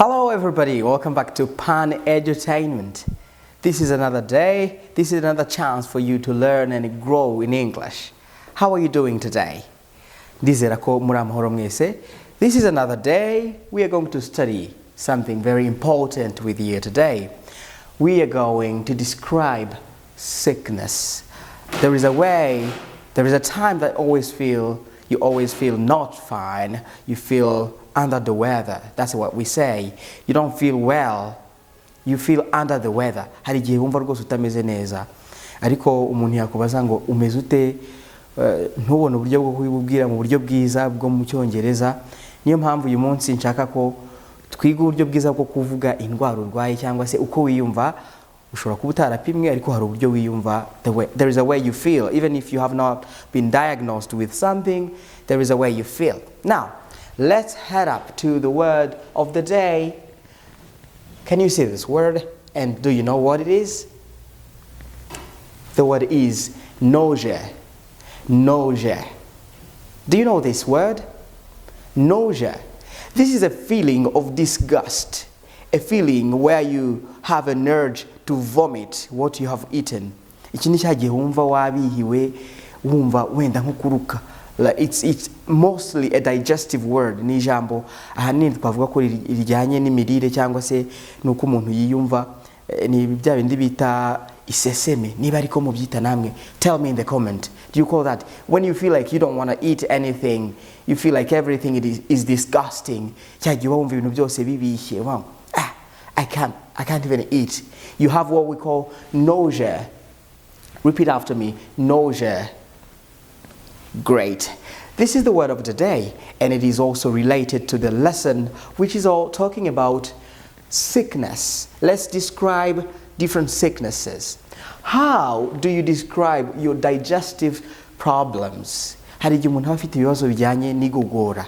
Hello everybody, welcome back to Pan Edutainment. This is another day, this is another chance for you to learn and grow in English. How are you doing today? This is another day, we are going to study something very important with you today. We are going to describe sickness. There is a time that you always feel not fine, you feel under the weather. That's what we say. You don't feel well, you feel under the weather. Hari igihe wumva rwose utameze neza ariko umuntu yakubaza ngo umeze ute, ntubone uburyo bwo kubibwira mu buryo bwiza bwo mu Cyongereza. Niyo mpamvu uyu munsi nshaka ko twiga uburyo bwiza bwo kuvuga indwara urwaye cyangwa se uko wiyumva. Ushobora kuba utarapimwe ariko hari uburyo wiyumva. There is a way you feel, even if you have not been diagnosed with something, there is a way you feel. Now let's head up to the word of the day. Can you see this word? And do you know what it is? The word is nausea. Nausea. Do you know this word? Nausea. This is a feeling of disgust. A feeling where you have an urge to vomit what you have eaten. Iki ni cyagihe wumva wabihiwe, wumva wenda nko kuruka. It's mostly a digestive word. Ni ijambo ahanini twavuga ko rijyanye n'imirire cyangwa se nuko umuntu yiyumva, ni bya bindi bita iseseme. Niba ariko mubyita namwe, tell me in the comment. Do you call that when you feel like you don't want to eat anything, you feel like everything is disgusting? Cyagihe wumva ibintu byose bibishye. Wow. I can't even eat. You have what we call nausea. Repeat after me. Nausea. Great. This is the word of the day, and it is also related to the lesson, which is all talking about sickness. Let's describe different sicknesses. How do you describe your digestive problems? Hari igihe umuntu afite ibibazo bijyanye n'igogora.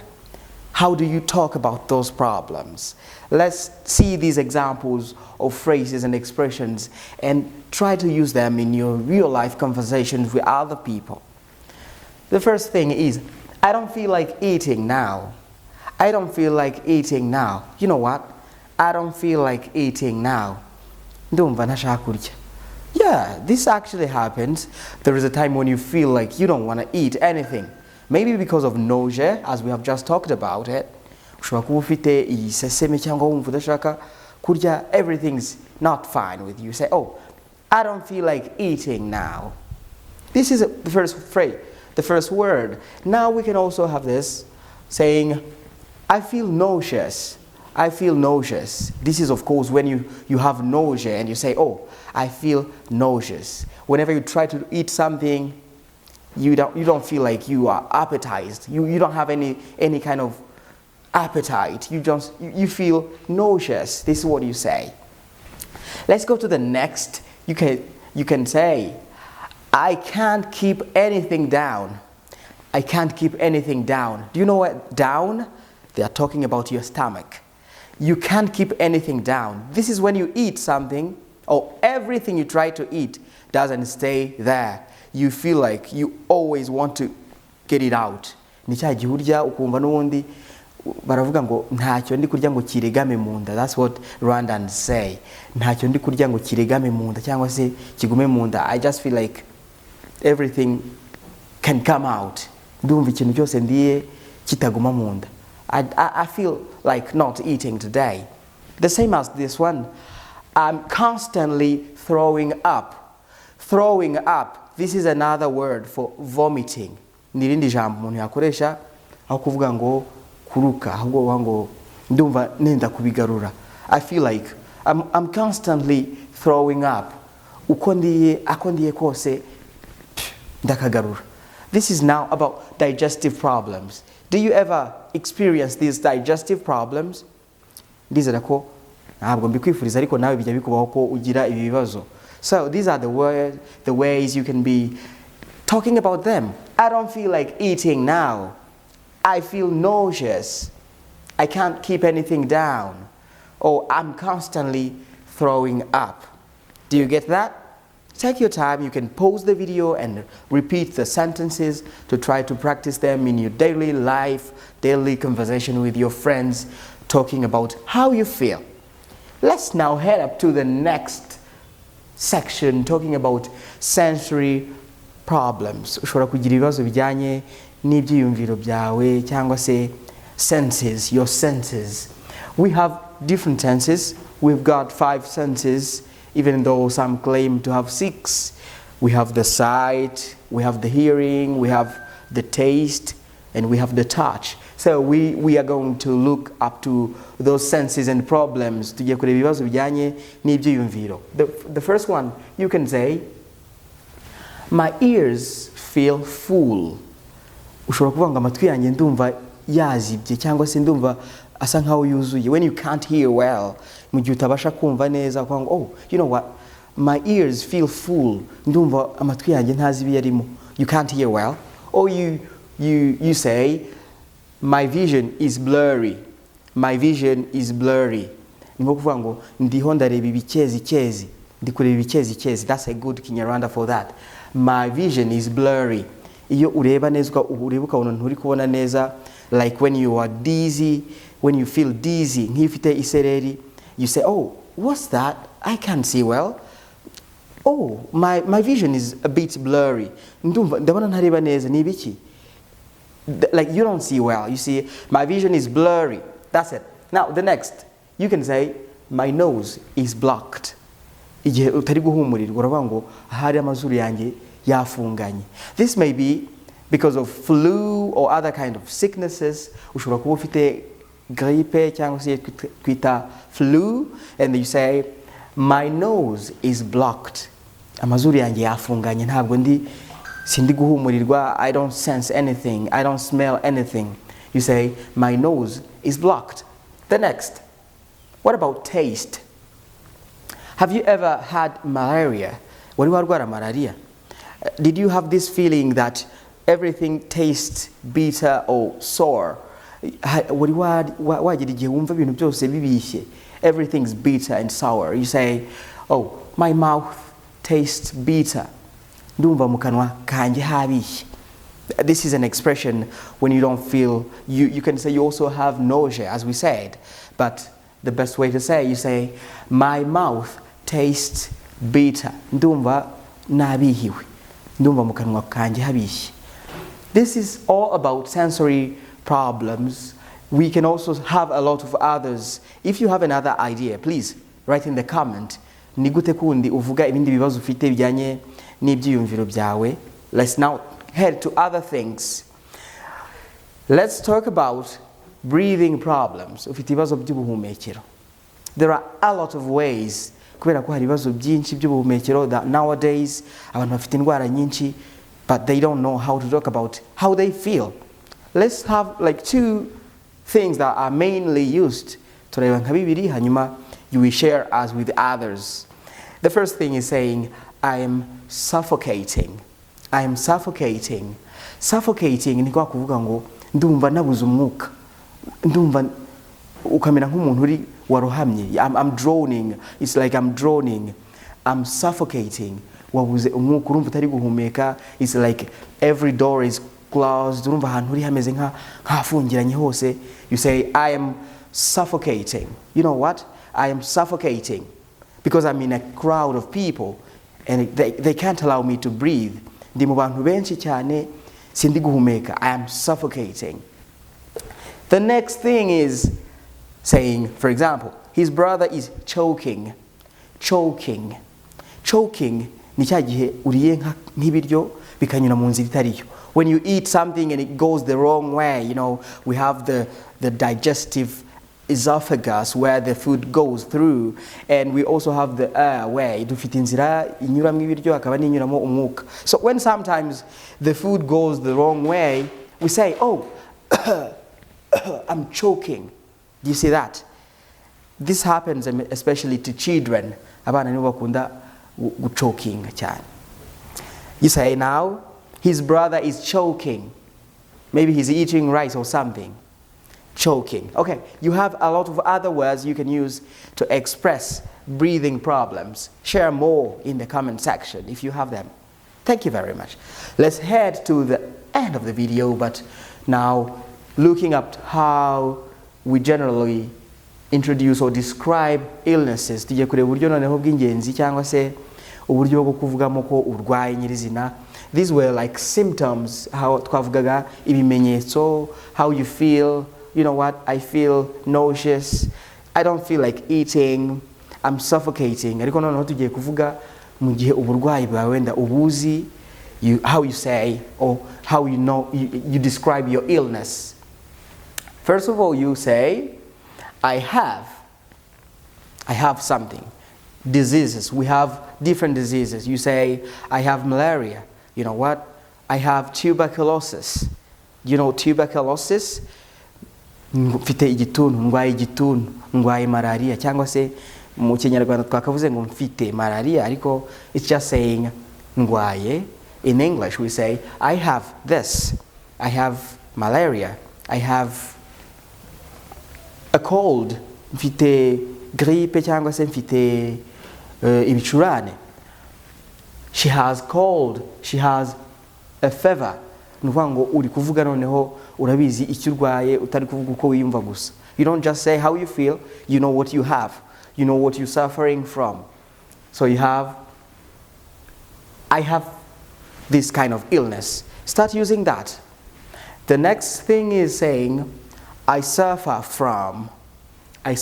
How do you talk about those problems? Let's see these examples of phrases and expressions and try to use them in your real life conversations with other people. The first thing is, I don't feel like eating now. I don't feel like eating now. You know what? I don't feel like eating now. Ndumva ntashaka kurya. Yeah, this actually happens. There is a time when you feel like you don't want to eat anything. Maybe because of nausea, as we have just talked about it. Ushobora kuba ufite iseseme cyangwa wumva udashaka kurya, everything's not fine with you. You say, oh, I don't feel like eating now. This is the first phrase, the first word. Now we can also have this saying, I feel nauseous. I feel nauseous. This is of course when you have nausea and you say, oh, I feel nauseous. Whenever you try to eat something, you don't feel like you are appetized. You don't have any kind of appetite. You feel nauseous. This is what you say. Let's go to the next. You can say, I can't keep anything down. I can't keep anything down. Do you know what down? They are talking about your stomach. You can't keep anything down. This is when you eat something, or everything you try to eat doesn't stay there. You feel like you always want to get it out. Ni cya gihe urya ukumva n'ubundi baravuga ngo ntacyo ndi kurya ngo kiregame mu nda. That's what Rwandans say. Ntacyo ndi kurya ngo kiregame mu nda cyangwa se kigume mu nda. I just feel like everything can come out. Ndumva ikintu cyose ndiye kitaguma mu nda. I feel like not eating today. The same as this one. I'm constantly throwing up. Throwing up. This is another word for vomiting. Nirindi jambo umuntu yakoresha aho kuvuga ngo kuruka, ahubwo ngo ndumva nenda kubigarura. I feel like I'm constantly throwing up. Uko ndiye kose ndakagarura. This is now about digestive problems. Do you ever experience these digestive problems? Ndizera ko ntabwo mbikwifuriza ariko nawe bijya bikubaho ko ugira ibi bibazo. So these are the ways you can be talking about them. I don't feel like eating now. I feel nauseous. I can't keep anything down. Or I'm constantly throwing up. Do you get that? Take your time. You can pause the video and repeat the sentences to try to practice them in your daily life, daily conversation with your friends. talking about how you feel. Let's now head up to the next section talking about sensory problems. Ushobora kugira ibibazo bijyanye n'ibyiyumviro byawe cyangwa se senses, your senses. We have different senses. We've got 5 senses, even though some claim to have 6. We have the sight, we have the hearing, we have the taste, and we have the touch. So we are going to look up to those senses and problems. Tugiye kureba ibibazo bijyanye n'ibyiyumviro. The first one, you can say, my ears feel full. Ushobora kuvuga ngo amatwi yanjye ndumva yazibye cyangwa se ndumva asa nkaho yuzuye. When you can't hear well, mu gihe utabasha kumva neza ukavuga ngo, oh, you know what, my ears feel full. Ndumva amatwi yanjye ntazi ibiyarimo. You can't hear well. Or you say, my vision is blurry. My vision is blurry. Nimo kuvuga ngo ndiho ndareba ibikezi. Ndi kureba ibikezi. That's a good Kinyarwanda for that. My vision is blurry. Iyo ureba neza ureba ukabona nturi kubona neza, like when you are dizzy, when you feel dizzy, nk'ifite isereri, you say, oh, what's that? I can't see well. Oh, my vision is a bit blurry. Ndabona ntareba neza, ni ibiki? Like you don't see well. You see, my vision is blurry. That's it. Now the next, you can say, my nose is blocked. Igihe utari guhumurirwa uravuga ngo ahari amazuru yanjye yafunganye. This may be because of flu or other kind of sicknesses. Ushobora kuba ufite grippe cyangwa se twita flu, and you say, my nose is blocked. Amazuru yanjye yafunganye, ntabwo sindi guhumurirwa, I don't sense anything, I don't smell anything. You say, my nose is blocked. The next, what about taste? Have you ever had malaria? Wari warwara malaria? Did you have this feeling that everything tastes bitter or sour? Wari wagira igihe wumva ibintu byose bibishye, everything's bitter and sour. You say, oh, my mouth tastes bitter. Ndumva mu kanwa kanjye habishye. This is an expression when you don't feel, you can say you also have nausea, as we said, but the best way to say, you say, my mouth tastes bitter. Ndumva nabihiwe. Ndumva mu kanwa kanjye habishye. This is all about sensory problems. We can also have a lot of others. If you have another idea, please write in the comment. Ni gute kundi uvuga ibindi bibazo ufite bijyanye n'ibyiyumviro byawe. Let's now head to other things. Let's talk about breathing problems. Ufite ibibazo by'ubuhumekero. There are a lot of ways, kubera ko hari ibibazo byinshi by'ubuhumekero that nowadays abantu bafite indwara nyinshi, but they don't know how to talk about how they feel. Let's have like 2 things that are mainly used. Tureba nka bibiri hanyuma you will share us with others. The first thing is saying, I am suffocating. I am suffocating. Suffocating ni kwa kuvuga ngo ndumva nabuze umwuka. Ndumva ukamera nk'umuntu uri warohamye. I'm drowning. It's like I'm drowning. I'm suffocating. Wabuze umwuka, urumva utari guhumeka. It's like every door is closed. Urumva ahantu uri hameze nk'hafungiranye hose. You say, I am suffocating. You know what? I am suffocating because I'm in a crowd of people and they can't allow me to breathe. Ndi mu bantu benshi cyane sindi guhumeka. I am suffocating. The next thing is saying, for example, his brother is choking. Choking. Choking ni cya gihe uriye nk'ibiryo bikanyura mu nzira itariyo. When you eat something and it goes the wrong way, you know, we have the digestive esophagus where the food goes through, and we also have the airway. Dufite inzira inyuramo ibiryo hakaba n'inyuramo umwuka. So when sometimes the food goes the wrong way, we say, oh, I'm choking. Do you see that? This happens especially to children. Abana nibo bakunda choking cyane. You say now, his brother is choking. Maybe he's eating rice or something. Choking. Okay, you have a lot of other words you can use to express breathing problems. Share more in the comment section if you have them. Thank you very much. Let's head to the end of the video, but now looking at how we generally introduce or describe illnesses. Tugiye kureba uburyo noneho bw'ingenzi cyangwa se uburyo bwo kuvugamo ko urwaye nyirizina. These were like symptoms, how twavugaga ibimenyetso, how you feel. You know what, I feel nauseous, I don't feel like eating, I'm suffocating. Ariko noneho tugiye kuvuga mu gihe uburwayi bwawe wenda ubuzi, how you say or how you know, you describe your illness. First of all, you say, I have something. Diseases, we have different diseases. You say, I have malaria. You know what? I have tuberculosis. You know tuberculosis? Mfite igituntu, ndwaye igituntu, ndwaye malaria, cyangwa se mu Kinyarwanda twakavuze ngo mfite malaria, ariko it's just saying ndwaye. In English we say, I have this. I have malaria. I have a cold. Mfite grippe cyangwa se mfite ibicurane. She has cold. She has a fever. Nuvuga ngo uri kuvuga noneho urabizi icyo urwaye utari kuvuga uko wiyumva gusa. You don't just say how you feel, you know what you have. You know what you're suffering from. So you have, I have this kind of illness. Start using that. The next thing is saying, I suffer from a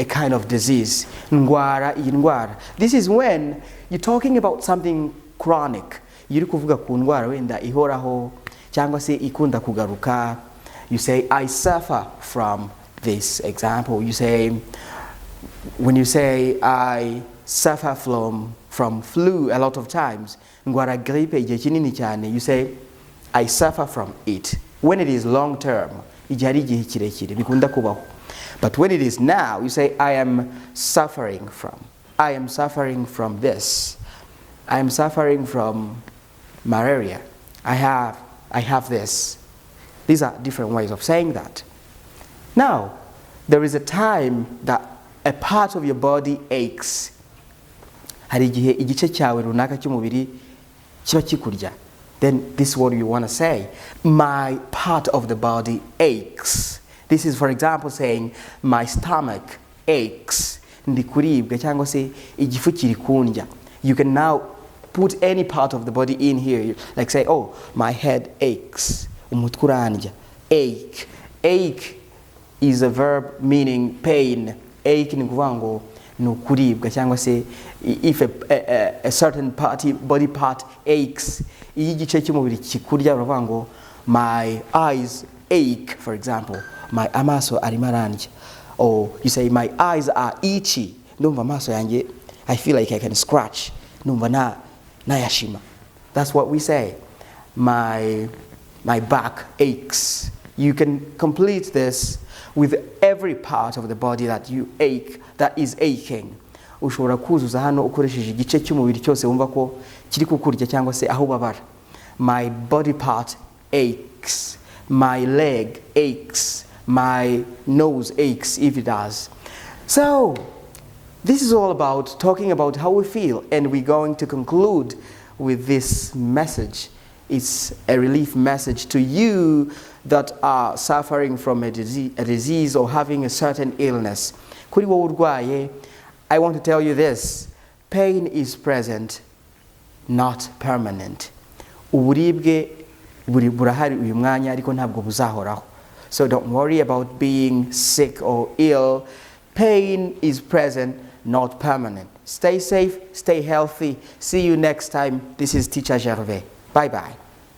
kind of disease. Ndwara, iyi ndwara. This is when you're talking about something chronic. Yuri kuvuga ku ndwara wenda ihoraho cyangwa se ikunda kugaruka. You say, I suffer from this. Example, you say, when you say, I suffer from flu a lot of times, ndwara grippe igihe kinini cyane, you say, I suffer from it. When it is long term, igihe ari igihe kirekire bikunda kubaho. But when it is now, you say, I am suffering from this. I am suffering from malaria. I have this. These are different ways of saying that. Now, there is a time that a part of your body aches. Hari igihe igice cyawe runaka cy'umubiri kiba kikurya. Then this is what you want to say. My part of the body aches. This is, for example, saying, my stomach aches. Ndi kuribwa cyangwa se igifu kiri kundya. You can now put any part of the body in here. Like say, oh, my head aches. Umutwe urandya. Ache. Ache is a verb meaning pain. Ache ni kuvuga ngo ni ukuribwa cyangwa se if a certain body part aches. Iyo igice cy'umubiri kikurya uravuga ngo my eyes ache, for example. My amaso arimo arandya. Or you say, my eyes are itchy. Ndumva amaso yanjye, I feel like I can scratch. Ndumva nayashima. That's what we say. My back aches. You can complete this with every part of the body that you ache, that is aching. Ushobora kuzuza hano ukoresheje igice cy'umubiri cyose wumva ko kiri kukurya cyangwa se aho babara. My body part aches. My leg aches. My nose aches if it does. So, this is all about talking about how we feel, and we're going to conclude with this message. It's a relief message to you that are suffering from a disease or having a certain illness. Kuri wowe urwaye, I want to tell you this. Pain is present, not permanent. Uburibwe burahari uyu mwanya ariko ntabwo buzahoraho. So don't worry about being sick or ill. Pain is present, not permanent. Stay safe, stay healthy. See you next time. This is Teacher Gervais. Bye-bye.